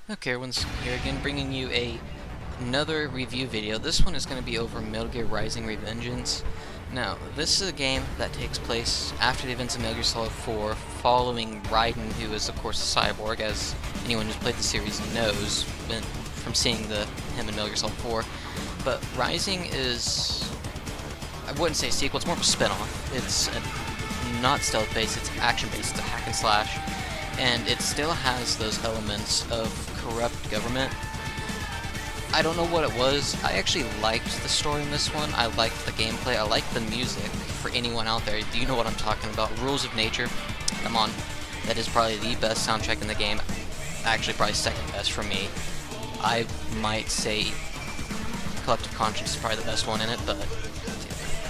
Okay, everyone's here again, bringing you another review video. This one is going to be over Metal Gear Rising Revengeance. Now, this is a game that takes place after the events of Metal Gear Solid 4, following Raiden, who is, of course, a cyborg, as anyone who's played the series knows from seeing him in Metal Gear Solid 4. But Rising is, I wouldn't say a sequel, it's more of a spin-off. It's not stealth-based, it's action-based, it's a hack and slash. And it still has those elements of corrupt government. I don't know what it was. I actually liked the story in this one. I liked the gameplay. I liked the music. For anyone out there, do you know what I'm talking about? Rules of Nature. Come on. That is probably the best soundtrack in the game. Actually, probably second best for me. I might say Collective Conscience is probably the best one in it, but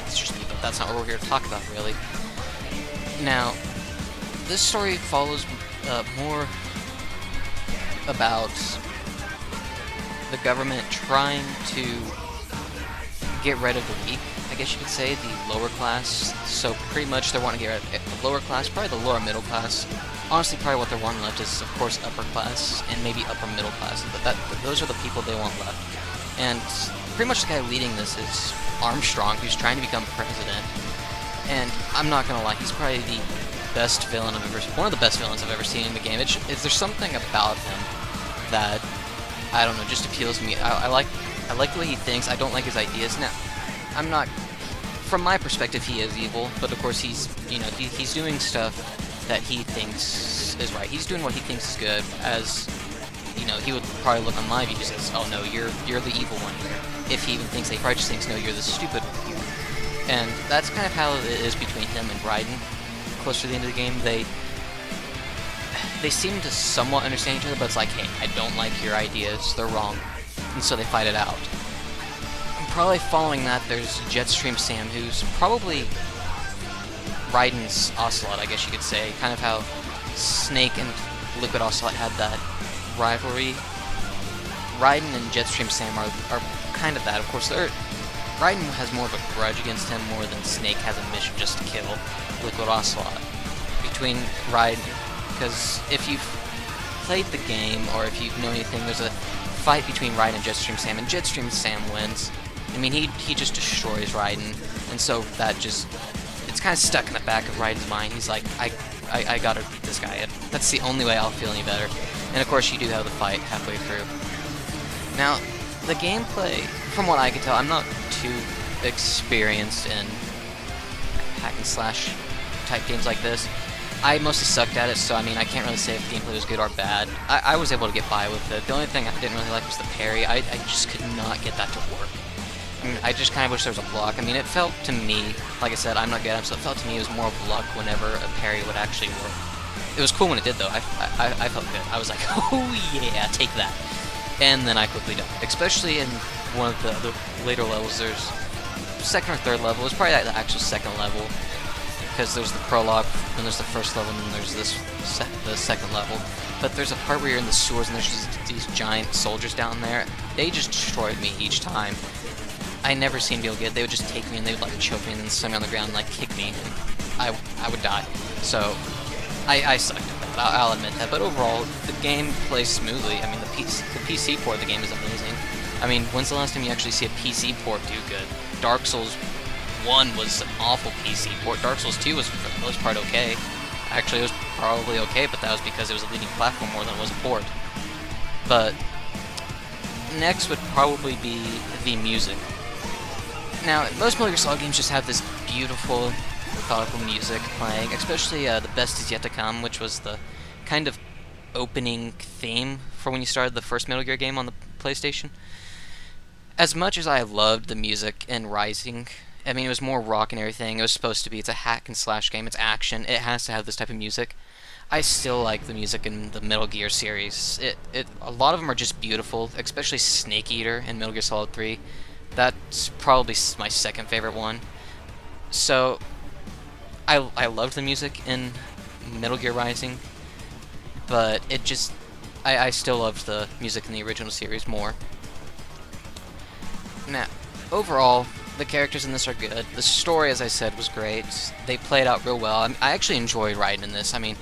it's just me. But that's not what we're here to talk about, really. Now, this story follows more about the government trying to get rid of the weak, I guess you could say, the lower class. So pretty much they want to get rid of the lower class, probably the lower middle class. Honestly, probably what they're wanting left is, of course, upper class and maybe upper middle class. But those are the people they want left. And pretty much the guy leading this is Armstrong, who's trying to become president. And I'm not gonna lie, he's probably the best villain I've ever seen. One of the best villains I've ever seen in the game. There's something about him that, I don't know, just appeals to me. I like the way he thinks. I don't like his ideas. Now, I'm not, from my perspective, he is evil, but of course he's doing stuff that he thinks is right. He's doing what he thinks is good, as, he would probably look on my view and says, oh no, you're the evil one here. If he even thinks that, he probably just thinks, no, you're the stupid one here. And that's kind of how it is between him and Raiden. Closer to the end of the game, they seem to somewhat understand each other, but it's like, hey, I don't like your ideas, they're wrong, and so they fight it out. And probably following that, there's Jetstream Sam, who's probably Raiden's Ocelot, I guess you could say, kind of how Snake and Liquid Ocelot had that rivalry. Raiden and Jetstream Sam are kind of that. Of course, Raiden has more of a grudge against him more than Snake has a mission just to kill Liquid Ocelot. Between Raiden, because if you've played the game, or if you know anything, there's a fight between Raiden and Jetstream Sam, and Jetstream Sam wins. I mean, he just destroys Raiden, and so that just, it's kind of stuck in the back of Raiden's mind. He's like, I gotta beat this guy. That's the only way I'll feel any better. And of course, you do have the fight halfway through. Now, the gameplay, from what I can tell, I'm not too experienced in hack and slash type games like this. I mostly sucked at it, so I mean, I can't really say if the gameplay was good or bad. I was able to get by with it. The only thing I didn't really like was the parry. I just could not get that to work. I mean, I just kind of wish there was a block. I mean, it felt to me, like I said, I'm not good at it, so it felt to me it was more of luck whenever a parry would actually work. It was cool when it did, though. I felt good. I was like, oh yeah, take that. And then I quickly died. Especially in one of the later levels, there's second or third level. It's probably the actual second level, because there's the prologue, then there's the first level, and then there's the second level. But there's a part where you're in the sewers, and there's just these giant soldiers down there. They just destroyed me each time. I never seemed to be able to get it. They would just take me, and they would like choke me, and then slam me on the ground, and like kick me, and I would die. So I sucked at that. I'll admit that. But overall, the game plays smoothly. I mean, the PC port of the game is amazing. I mean, when's the last time you actually see a PC port do good? Dark Souls 1 was an awful PC port. Dark Souls 2 was, for the most part, okay. Actually, it was probably okay, but that was because it was a leading platform more than it was a port. But next would probably be the music. Now, most Metal Gear Solid games just have this beautiful, methodical music playing, especially The Best Is Yet to Come, which was the kind of opening theme for when you started the first Metal Gear game on the PlayStation. As much as I loved the music in Rising, I mean, it was more rock and everything. It was supposed to be. It's a hack and slash game. It's action. It has to have this type of music. I still like the music in the Metal Gear series. A lot of them are just beautiful, especially Snake Eater in Metal Gear Solid 3. That's probably my second favorite one. So, I loved the music in Metal Gear Rising, but it just, I still loved the music in the original series more. Now, overall, the characters in this are good. The story, as I said, was great. They played out real well. I actually enjoyed Raiden in this. I mean,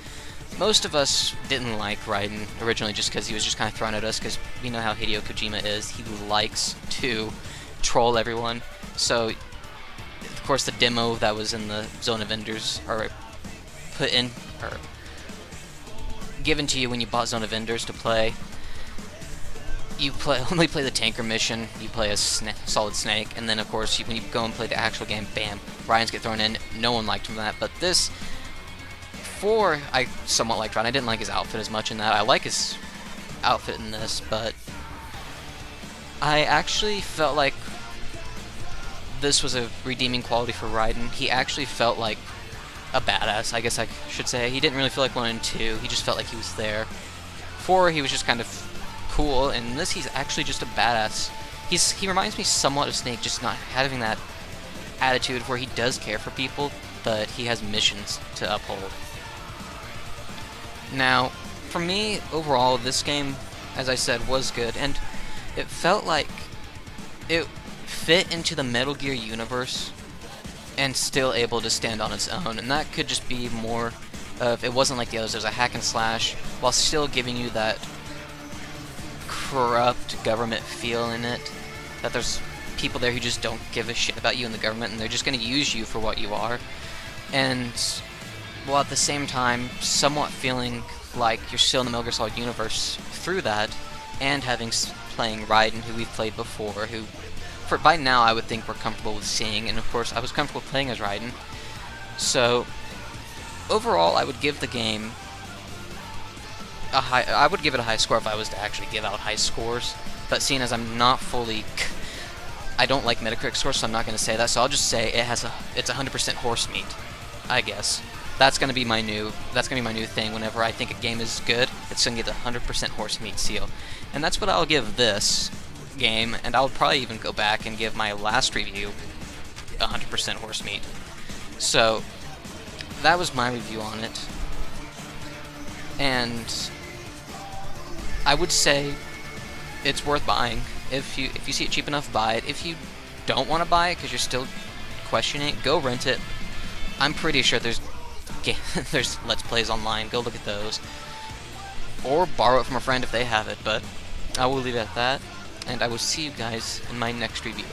most of us didn't like Raiden originally just because he was just kind of thrown at us, because we know how Hideo Kojima is. He likes to troll everyone. So, of course, the demo that was in the Zone of Enders, or put in, or given to you when you bought Zone of Enders to play, you only play the tanker mission, you play as Solid Snake, and then of course when you go and play the actual game, bam, Ryan's get thrown in. No one liked him for that, but this, I somewhat liked Ryan. I didn't like his outfit as much in that. I like his outfit in this, but I actually felt like this was a redeeming quality for Raiden. He actually felt like a badass, I guess I should say. He didn't really feel like 1 and 2, he just felt like he was there. 4, he was just kind of cool, and this, he's actually just a badass. He reminds me somewhat of Snake, just not having that attitude where he does care for people, but he has missions to uphold. Now, for me, overall, this game, as I said, was good, and it felt like it fit into the Metal Gear universe and still able to stand on its own, and that could just be more of, it wasn't like the others, there's a hack and slash, while still giving you that corrupt government feel in it, that there's people there who just don't give a shit about you in the government, and they're just going to use you for what you are, and while at the same time somewhat feeling like you're still in the Metal Gear Solid universe through that, and playing Raiden, who we've played before, who by now I would think we're comfortable with seeing, and of course I was comfortable playing as Raiden. So overall, I would give the game I would give it a high score if I was to actually give out high scores, but seeing as I'm not fully, I don't like Metacritic scores, so I'm not going to say that, so I'll just say it's 100% horse meat, I guess. That's going to be my new thing. Whenever I think a game is good, it's going to get the 100% horse meat seal. And that's what I'll give this game, and I'll probably even go back and give my last review 100% horse meat. So that was my review on it. And I would say it's worth buying. If you see it cheap enough, buy it. If you don't want to buy it because you're still questioning it, go rent it. I'm pretty sure there's Let's Plays online. Go look at those. Or borrow it from a friend if they have it, but I will leave it at that, and I will see you guys in my next review.